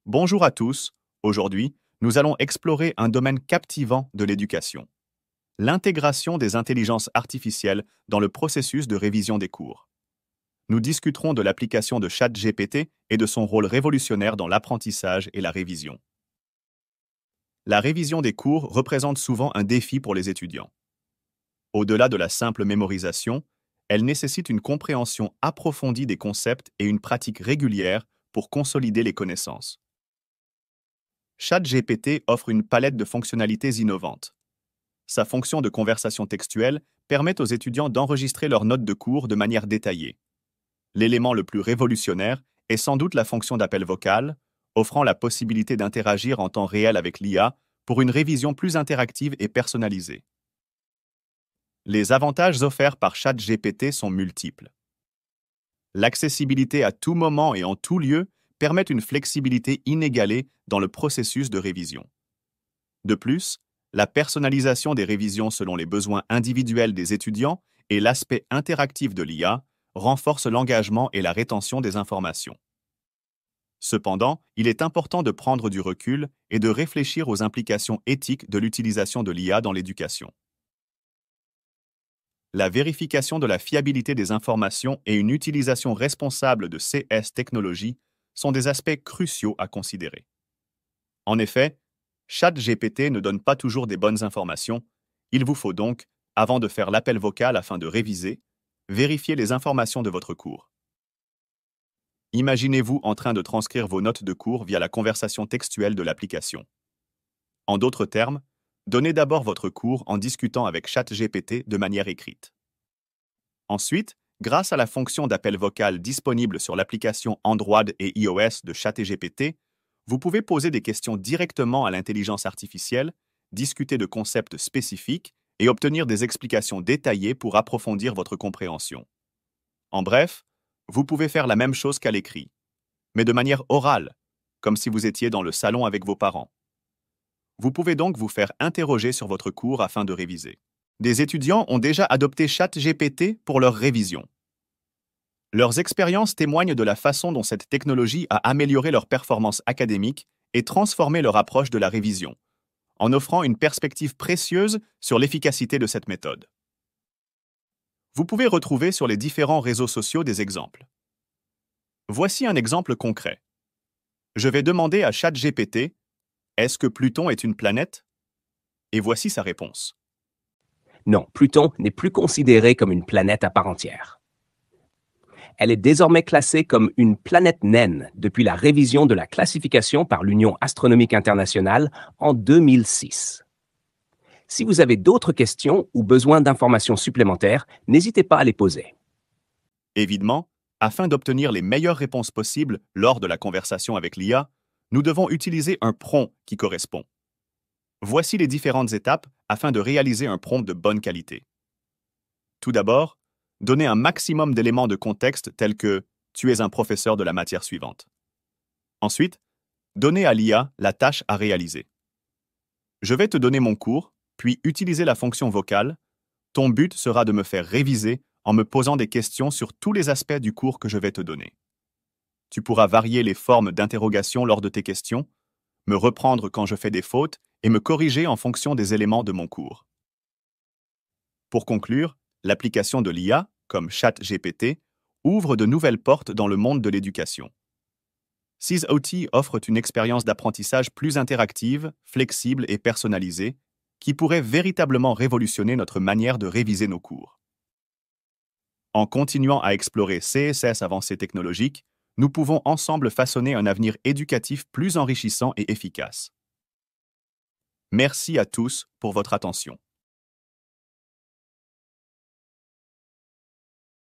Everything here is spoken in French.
Bonjour à tous. Aujourd'hui, nous allons explorer un domaine captivant de l'éducation: l'intégration des intelligences artificielles dans le processus de révision des cours. Nous discuterons de l'application de ChatGPT et de son rôle révolutionnaire dans l'apprentissage et la révision. La révision des cours représente souvent un défi pour les étudiants. Au-delà de la simple mémorisation, elle nécessite une compréhension approfondie des concepts et une pratique régulière pour consolider les connaissances. ChatGPT offre une palette de fonctionnalités innovantes. Sa fonction de conversation textuelle permet aux étudiants d'enregistrer leurs notes de cours de manière détaillée. L'élément le plus révolutionnaire est sans doute la fonction d'appel vocal, offrant la possibilité d'interagir en temps réel avec l'IA pour une révision plus interactive et personnalisée. Les avantages offerts par ChatGPT sont multiples. L'accessibilité à tout moment et en tout lieu permet une flexibilité inégalée dans le processus de révision. De plus, la personnalisation des révisions selon les besoins individuels des étudiants et l'aspect interactif de l'IA renforcent l'engagement et la rétention des informations. Cependant, il est important de prendre du recul et de réfléchir aux implications éthiques de l'utilisation de l'IA dans l'éducation. La vérification de la fiabilité des informations et une utilisation responsable de ces technologies sont des aspects cruciaux à considérer. En effet, ChatGPT ne donne pas toujours des bonnes informations. Il vous faut donc, avant de faire l'appel vocal afin de réviser, vérifier les informations de votre cours. Imaginez-vous en train de transcrire vos notes de cours via la conversation textuelle de l'application. En d'autres termes, donnez d'abord votre cours en discutant avec ChatGPT de manière écrite. Ensuite, grâce à la fonction d'appel vocal disponible sur l'application Android et iOS de ChatGPT, vous pouvez poser des questions directement à l'intelligence artificielle, discuter de concepts spécifiques et obtenir des explications détaillées pour approfondir votre compréhension. En bref, vous pouvez faire la même chose qu'à l'écrit, mais de manière orale, comme si vous étiez dans le salon avec vos parents. Vous pouvez donc vous faire interroger sur votre cours afin de réviser. Des étudiants ont déjà adopté ChatGPT pour leur révision. Leurs expériences témoignent de la façon dont cette technologie a amélioré leur performance académique et transformé leur approche de la révision, en offrant une perspective précieuse sur l'efficacité de cette méthode. Vous pouvez retrouver sur les différents réseaux sociaux des exemples. Voici un exemple concret. Je vais demander à ChatGPT: est-ce que Pluton est une planète? Et voici sa réponse. Non, Pluton n'est plus considéré comme une planète à part entière. Elle est désormais classée comme une planète naine depuis la révision de la classification par l'Union astronomique internationale en 2006. Si vous avez d'autres questions ou besoin d'informations supplémentaires, n'hésitez pas à les poser. Évidemment, afin d'obtenir les meilleures réponses possibles lors de la conversation avec l'IA, nous devons utiliser un prompt qui correspond. Voici les différentes étapes afin de réaliser un prompt de bonne qualité. Tout d'abord, donnez un maximum d'éléments de contexte tels que « tu es un professeur de la matière suivante ». Ensuite, donnez à l'IA la tâche à réaliser. Je vais te donner mon cours, puis utiliser la fonction vocale. Ton but sera de me faire réviser en me posant des questions sur tous les aspects du cours que je vais te donner. Tu pourras varier les formes d'interrogation lors de tes questions, me reprendre quand je fais des fautes et me corriger en fonction des éléments de mon cours. Pour conclure, l'application de l'IA, comme ChatGPT, ouvre de nouvelles portes dans le monde de l'éducation. Ces outils offrent une expérience d'apprentissage plus interactive, flexible et personnalisée, qui pourrait véritablement révolutionner notre manière de réviser nos cours. En continuant à explorer ces avancées technologiques, nous pouvons ensemble façonner un avenir éducatif plus enrichissant et efficace. Merci à tous pour votre attention.